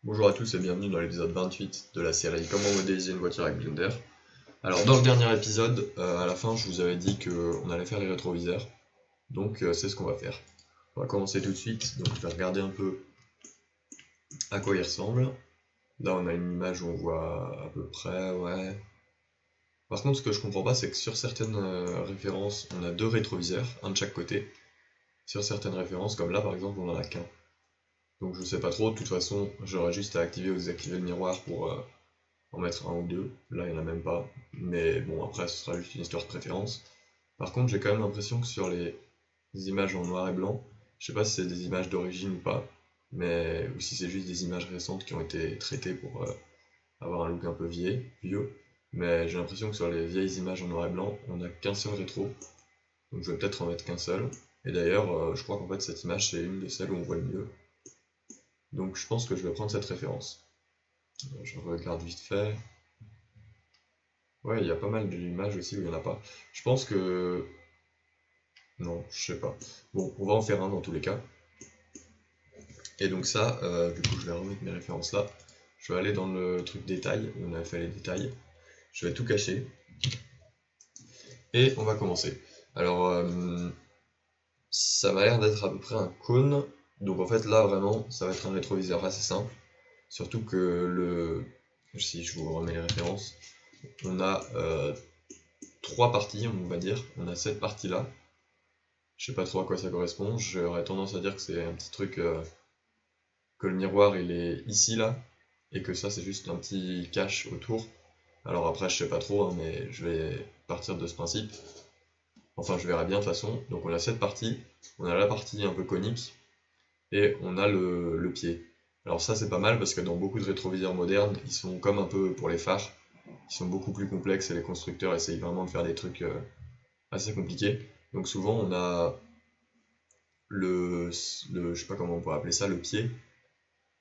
Bonjour à tous et bienvenue dans l'épisode 28 de la série Comment modéliser une voiture avec Blender. Alors dans le dernier épisode, à la fin je vous avais dit qu'on allait faire les rétroviseurs, donc c'est ce qu'on va faire. On va commencer tout de suite, donc je vais regarder un peu à quoi ils ressemblent. Là on a une image où on voit à peu près, ouais. Par contre ce que je comprends pas c'est que sur certaines références on a deux rétroviseurs, un de chaque côté. Sur certaines références comme là par exemple on en a qu'un. Donc je sais pas trop, de toute façon j'aurai juste à activer ou désactiver le miroir pour en mettre un ou deux. Là il n'y en a même pas, mais bon après ce sera juste une histoire de préférence. Par contre j'ai quand même l'impression que sur les images en noir et blanc, je sais pas si c'est des images d'origine ou pas, mais ou si c'est juste des images récentes qui ont été traitées pour avoir un look un peu vieux, mais j'ai l'impression que sur les vieilles images en noir et blanc, on n'a qu'un seul rétro, donc je vais peut-être en mettre qu'un seul. Et d'ailleurs je crois qu'en fait cette image c'est une de celles où on voit le mieux. Donc je pense que je vais prendre cette référence. Je regarde vite fait. Ouais, il y a pas mal d'images aussi où il n'y en a pas. Je pense que... Non, je sais pas. Bon, on va en faire un dans tous les cas. Et donc ça, du coup je vais remettre mes références là. Je vais aller dans le truc détail, où on a fait les détails. Je vais tout cacher. Et on va commencer. Alors, ça m'a l'air d'être à peu près un cône. Donc en fait là vraiment, ça va être un rétroviseur assez simple. Surtout que le... Si je vous remets les références, on a trois parties, on va dire. On a cette partie-là. Je sais pas trop à quoi ça correspond. J'aurais tendance à dire que c'est un petit truc que le miroir il est ici là, et que ça c'est juste un petit cache autour. Alors après je sais pas trop, hein, mais je vais partir de ce principe. Enfin je verrai bien de toute façon. Donc on a cette partie, on a la partie un peu conique, et on a le pied. Alors ça c'est pas mal parce que dans beaucoup de rétroviseurs modernes, ils sont comme un peu pour les phares, ils sont beaucoup plus complexes et les constructeurs essayent vraiment de faire des trucs assez compliqués. Donc souvent on a je sais pas comment on pourrait appeler ça, le pied,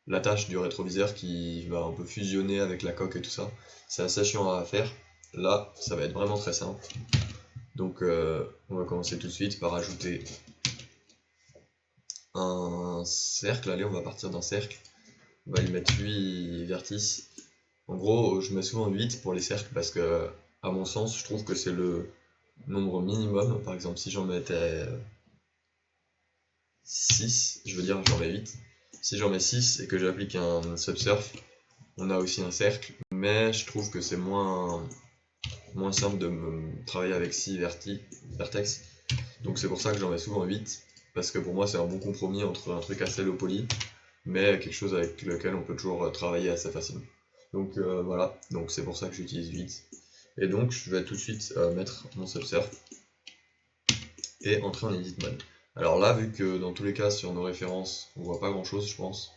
l'attache du rétroviseur qui va un peu fusionner avec la coque et tout ça. C'est assez chiant à faire. Là, ça va être vraiment très simple. Donc on va commencer tout de suite par ajouter un cercle. Allez, on va partir d'un cercle. On va lui mettre 8 vertices. En gros, je mets souvent 8 pour les cercles parce que, à mon sens, je trouve que c'est le nombre minimum. Par exemple, si j'en mettais 6, je veux dire j'en mets 8. Si j'en mets 6 et que j'applique un subsurf, on a aussi un cercle, mais je trouve que c'est moins simple de travailler avec 6 vertex. Donc c'est pour ça que j'en mets souvent 8, parce que pour moi c'est un bon compromis entre un truc assez low poly, mais quelque chose avec lequel on peut toujours travailler assez facilement. Donc voilà, donc c'est pour ça que j'utilise 8. Et donc je vais tout de suite mettre mon subsurf et entrer en edit mode. Alors là, vu que dans tous les cas sur nos références on voit pas grand chose, je pense,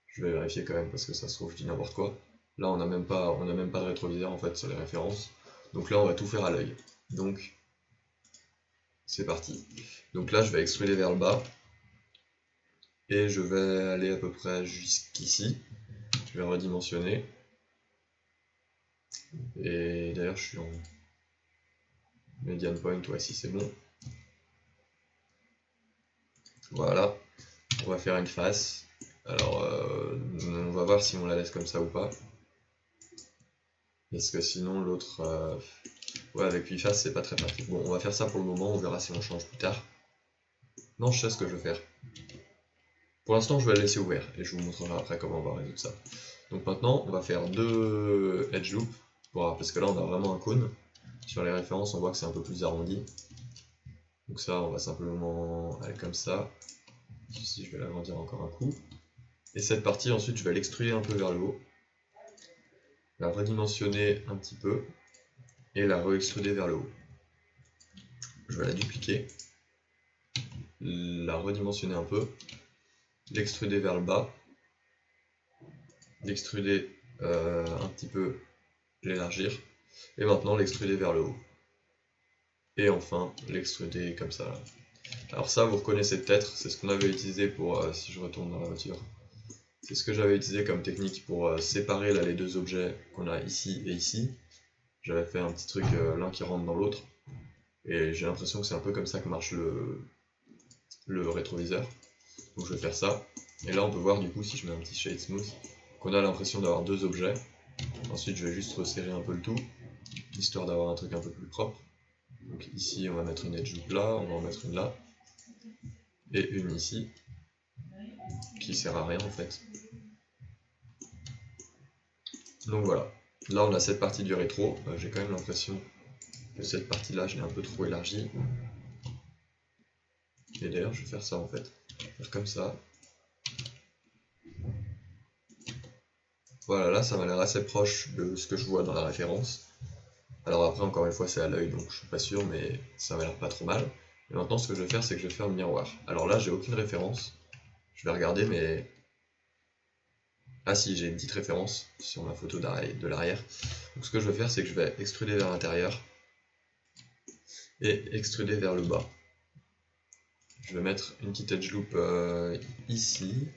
je vais vérifier quand même parce que ça se trouve je dis n'importe quoi. Là on n'a même pas de rétroviseur en fait sur les références. Donc là on va tout faire à l'œil. Donc c'est parti. Donc là je vais extruder vers le bas. Et je vais aller à peu près jusqu'ici. Je vais redimensionner. Et d'ailleurs je suis en median point, ouais si c'est bon. Voilà. On va faire une face. Alors on va voir si on la laisse comme ça ou pas. Parce que sinon l'autre... ouais, avec 8 faces c'est pas très pratique. Bon, on va faire ça pour le moment, on verra si on change plus tard. Non, je sais ce que je vais faire. Pour l'instant, je vais le laisser ouvert et je vous montrerai après comment on va résoudre ça. Donc maintenant, on va faire deux edge loops, parce que là, on a vraiment un cône. Sur les références, on voit que c'est un peu plus arrondi. Donc ça, on va simplement aller comme ça. Ici, je vais l'agrandir encore un coup. Et cette partie, ensuite, je vais l'extruder un peu vers le haut. La redimensionner un petit peu. Et la re-extruder vers le haut. Je vais la dupliquer. La redimensionner un peu. L'extruder vers le bas. L'extruder un petit peu, l'élargir. Et maintenant, l'extruder vers le haut. Et enfin, l'extruder comme ça. Alors ça, vous reconnaissez peut-être, c'est ce qu'on avait utilisé pour, si je retourne dans la voiture, c'est ce que j'avais utilisé comme technique pour séparer là, les deux objets qu'on a ici et ici. J'avais fait un petit truc, l'un qui rentre dans l'autre, et j'ai l'impression que c'est un peu comme ça que marche le rétroviseur. Donc je vais faire ça, et là on peut voir du coup si je mets un petit shade smooth, qu'on a l'impression d'avoir deux objets. Ensuite je vais juste resserrer un peu le tout, histoire d'avoir un truc un peu plus propre. Donc ici on va mettre une edge loop là, on va en mettre une là, et une ici, qui sert à rien en fait. Donc voilà, là on a cette partie du rétro, j'ai quand même l'impression que cette partie là je l'ai un peu trop élargie. Et d'ailleurs je vais faire ça en fait, faire comme ça. Voilà, là ça m'a l'air assez proche de ce que je vois dans la référence. Alors après encore une fois c'est à l'œil donc je suis pas sûr, mais ça m'a l'air pas trop mal. Et maintenant ce que je vais faire c'est que je vais faire le miroir. Alors là j'ai aucune référence, je vais regarder mais... Ah si, j'ai une petite référence sur ma photo de l'arrière. Donc ce que je vais faire c'est que je vais extruder vers l'intérieur et extruder vers le bas. Je vais mettre une petite edge loop ici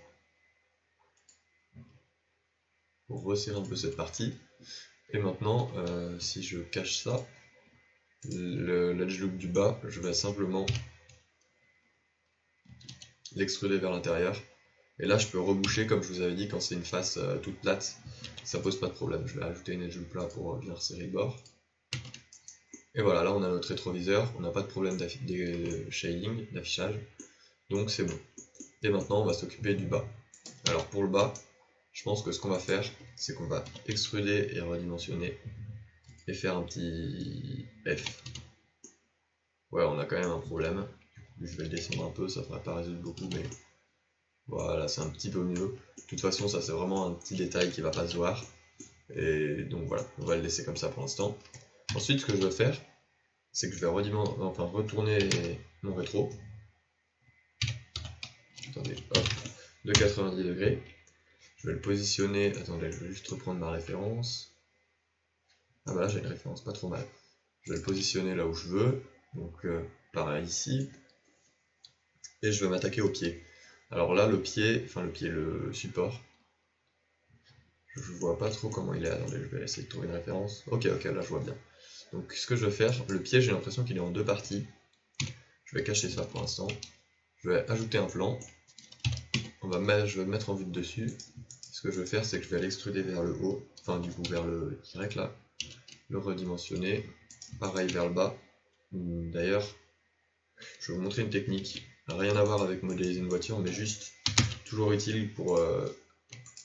pour resserrer un peu cette partie. Et maintenant, si je cache ça, l'edge loop du bas, je vais simplement l'extruder vers l'intérieur. Et là, je peux reboucher, comme je vous avais dit, quand c'est une face toute plate, ça pose pas de problème. Je vais ajouter une edge loop là pour bien resserrer le bord. Et voilà, là on a notre rétroviseur, on n'a pas de problème de shading, d'affichage, donc c'est bon. Et maintenant on va s'occuper du bas. Alors pour le bas, je pense que ce qu'on va faire, c'est qu'on va extruder et redimensionner, et faire un petit F. Ouais, on a quand même un problème, du coup je vais le descendre un peu, ça ne devrait pas résoudre beaucoup, mais voilà, c'est un petit peu mieux. De toute façon, ça c'est vraiment un petit détail qui va pas se voir, et donc voilà, on va le laisser comme ça pour l'instant. Ensuite, ce que je vais faire, c'est que je vais retourner mon rétro. Attendez, hop, de 90 degrés. Je vais le positionner. Attendez, je vais juste reprendre ma référence. Ah bah là j'ai une référence, pas trop mal. Je vais le positionner là où je veux, donc par ici. Et je vais m'attaquer au pied. Alors là, le support. Je vois pas trop comment il est. Attendez, je vais essayer de trouver une référence. Ok, là je vois bien. Donc ce que je vais faire, le pied j'ai l'impression qu'il est en deux parties. Je vais cacher ça pour l'instant. Je vais ajouter un plan. Je vais me mettre en vue de dessus. Ce que je vais faire, c'est que je vais l'extruder vers le haut, enfin du coup vers le Y là, le redimensionner, pareil vers le bas. D'ailleurs, je vais vous montrer une technique, rien à voir avec modéliser une voiture, mais juste toujours utile pour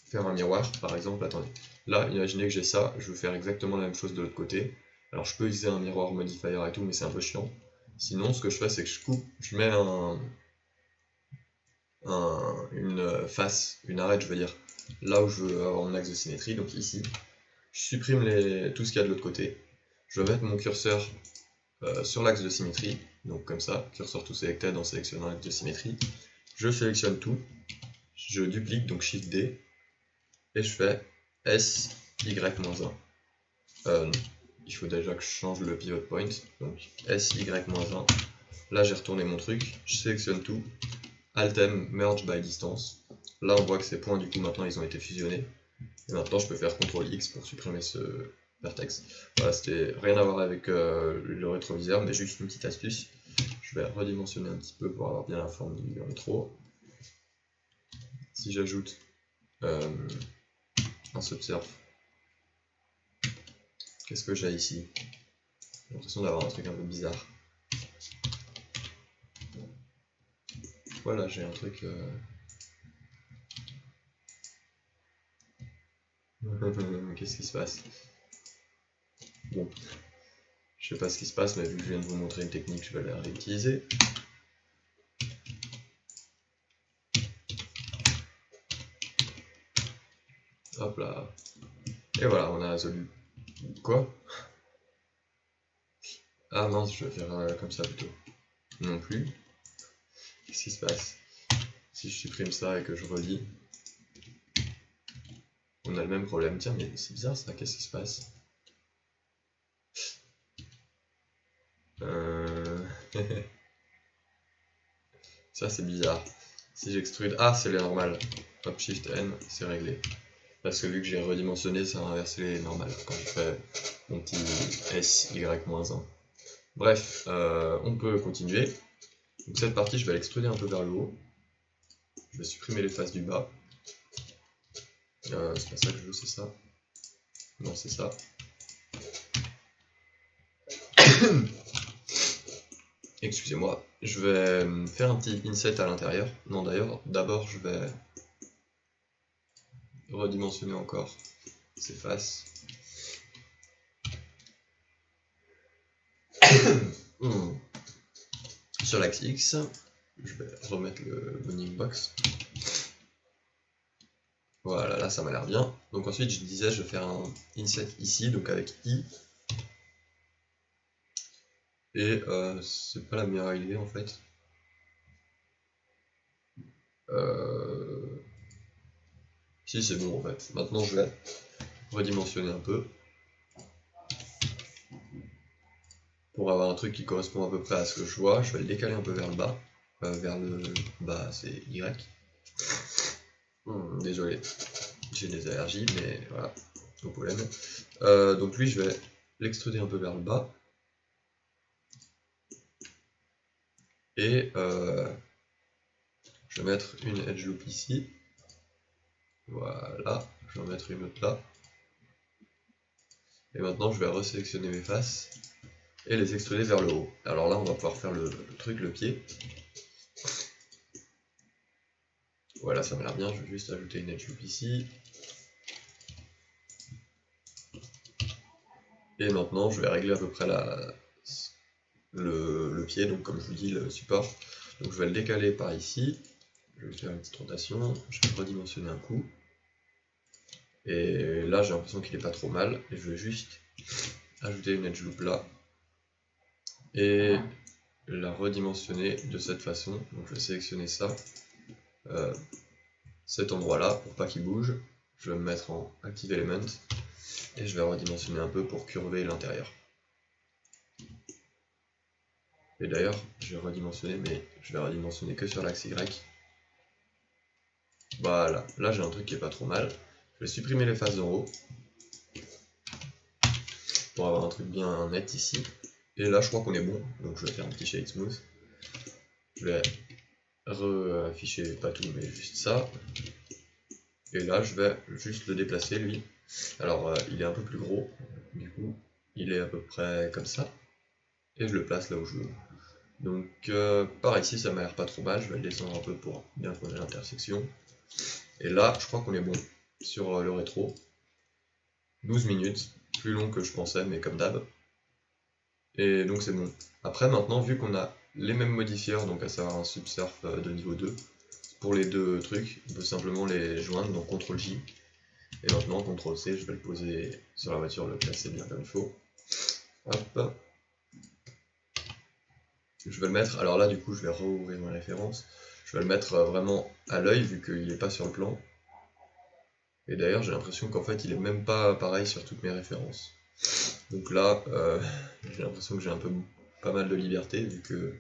faire un miroir. Par exemple, attendez, là imaginez que j'ai ça, je veux faire exactement la même chose de l'autre côté. Alors je peux utiliser un miroir modifier et tout, mais c'est un peu chiant. Sinon ce que je fais, c'est que je coupe, je mets une face, une arête je veux dire, là où je veux avoir mon axe de symétrie, donc ici. Je supprime tout ce qu'il y a de l'autre côté. Je vais mettre mon curseur sur l'axe de symétrie, donc comme ça, curseur to selected en sélectionnant l'axe de symétrie. Je sélectionne tout, je duplique, donc Shift D, et je fais S, Y-1. Non, il faut déjà que je change le pivot point, donc S, Y-1. Là j'ai retourné mon truc, je sélectionne tout, Alt M, Merge by Distance. Là on voit que ces points du coup maintenant ils ont été fusionnés. Et maintenant je peux faire CTRL X pour supprimer ce vertex. Voilà, c'était rien à voir avec le rétroviseur, mais juste une petite astuce. Je vais redimensionner un petit peu pour avoir bien la forme du rétro. Si j'ajoute un subsurf, qu'est-ce que j'ai ici? J'ai l'impression d'avoir un truc un peu bizarre. Voilà, j'ai un truc... Qu'est-ce qui se passe? Bon, je sais pas ce qui se passe, mais vu que je viens de vous montrer une technique, je vais la réutiliser. Hop là. Et voilà, on a résolu. Quoi? Ah mince, je vais faire comme ça plutôt. Non plus. Qu'est-ce qui se passe? Si je supprime ça et que je relis, on a le même problème. Tiens, mais c'est bizarre ça, qu'est-ce qui se passe? Ça c'est bizarre. Si j'extrude... Ah, c'est les normales. Hop, Shift N, c'est réglé. Parce que vu que j'ai redimensionné, ça a inversé les normales quand je fais mon petit SY-1. Bref, on peut continuer. Donc cette partie, je vais l'extruder un peu vers le haut. Je vais supprimer les faces du bas. C'est pas ça que je veux, c'est ça. Non, c'est ça. Excusez-moi, je vais faire un petit inset à l'intérieur. Non, d'ailleurs, d'abord je vais redimensionner encore ces faces. Sur l'axe X, je vais remettre le bounding box. Voilà, là ça m'a l'air bien. Donc ensuite je disais je vais faire un inset ici, donc avec I. Et c'est pas la meilleure idée en fait. Si c'est bon en fait. Maintenant je vais redimensionner un peu. Pour avoir un truc qui correspond à peu près à ce que je vois, je vais le décaler un peu vers le bas. Vers le bas c'est Y. Désolé, j'ai des allergies, mais voilà, au pollen. Donc lui je vais l'extruder un peu vers le bas. Et je vais mettre une edge loop ici. Voilà, je vais en mettre une autre là. Et maintenant je vais resélectionner mes faces et les extruder vers le haut. Alors là on va pouvoir faire le truc, le pied. Voilà, ça m'a l'air bien, je vais juste ajouter une edge loop ici. Et maintenant je vais régler à peu près le pied, donc comme je vous dis le support. Donc je vais le décaler par ici. Je vais faire une petite rotation, je vais redimensionner un coup. Et là j'ai l'impression qu'il est pas trop mal. Et je vais juste ajouter une edge loop là. Et la redimensionner de cette façon. Donc je vais sélectionner ça. Cet endroit là pour pas qu'il bouge. Je vais me mettre en Active Element. Et je vais redimensionner un peu pour curver l'intérieur. Et d'ailleurs, je vais redimensionner, mais je vais redimensionner que sur l'axe Y. Voilà, là j'ai un truc qui est pas trop mal. Je vais supprimer les faces d'en haut. Pour avoir un truc bien net ici. Et là je crois qu'on est bon, donc je vais faire un petit shade smooth. Je vais afficher pas tout, mais juste ça. Et là je vais juste le déplacer lui. Alors il est un peu plus gros, du coup il est à peu près comme ça. Et je le place là où je veux. Donc par ici ça m'a l'air pas trop mal, je vais le descendre un peu pour bien qu'on ait l'intersection. Et là je crois qu'on est bon sur le rétro. 12 minutes, plus long que je pensais mais comme d'hab. Et donc c'est bon. Après maintenant vu qu'on a les mêmes modifieurs, donc à savoir un subsurf de niveau 2, pour les deux trucs, on peut simplement les joindre, donc CTRL J. Et maintenant CTRL C, je vais le poser sur la voiture, le placer bien comme il faut. Hop. Je vais le mettre, alors là du coup je vais rouvrir ma référence, je vais le mettre vraiment à l'œil vu qu'il n'est pas sur le plan. Et d'ailleurs j'ai l'impression qu'en fait il est même pas pareil sur toutes mes références. Donc là j'ai l'impression que j'ai un peu pas mal de liberté vu que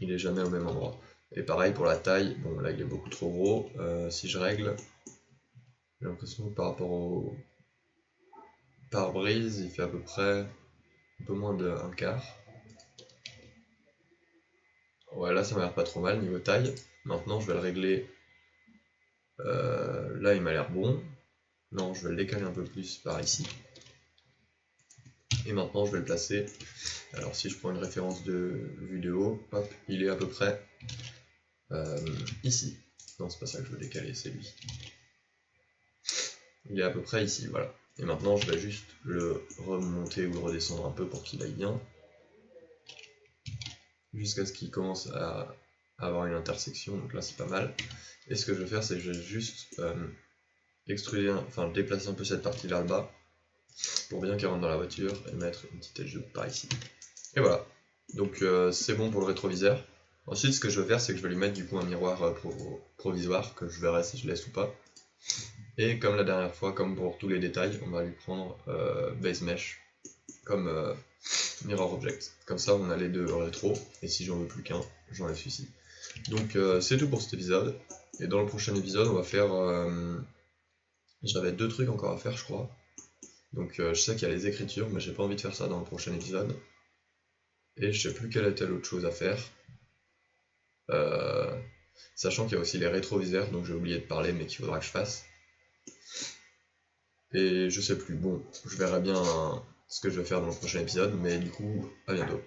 il est jamais au même endroit. Et pareil pour la taille, bon là il est beaucoup trop gros, si je règle, j'ai l'impression que par rapport au pare-brise il fait à peu près un peu moins de 1/4. Ouais, là ça m'a l'air pas trop mal niveau taille. Maintenant je vais le régler. Là il m'a l'air bon. Non, je vais le décaler un peu plus par ici. Et maintenant je vais le placer. Alors si je prends une référence de vue de haut, hop, il est à peu près ici. Non, c'est pas ça que je veux décaler, c'est lui. Il est à peu près ici, voilà. Et maintenant je vais juste le remonter ou le redescendre un peu pour qu'il aille bien. Jusqu'à ce qu'il commence à avoir une intersection, donc là c'est pas mal. Et ce que je vais faire, c'est que je vais juste extruder, enfin déplacer un peu cette partie vers le bas, pour bien qu'il rentre dans la voiture, et mettre une petite edge par ici. Et voilà, donc c'est bon pour le rétroviseur. Ensuite ce que je vais faire, c'est que je vais lui mettre du coup un miroir provisoire, que je verrai si je laisse ou pas. Et comme la dernière fois, comme pour tous les détails, on va lui prendre Base Mesh, comme Mirror Object. Comme ça on a les deux rétro, et si j'en veux plus qu'un, j'enlève celui-ci. Donc c'est tout pour cet épisode, et dans le prochain épisode on va faire... J'avais deux trucs encore à faire je crois. Donc je sais qu'il y a les écritures, mais j'ai pas envie de faire ça dans le prochain épisode. Et je sais plus quelle était l'autre chose à faire. Sachant qu'il y a aussi les rétroviseurs, donc j'ai oublié de parler, mais qu'il faudra que je fasse. Et je sais plus, bon, je verrai bien ce que je vais faire dans le prochain épisode, mais du coup, à bientôt.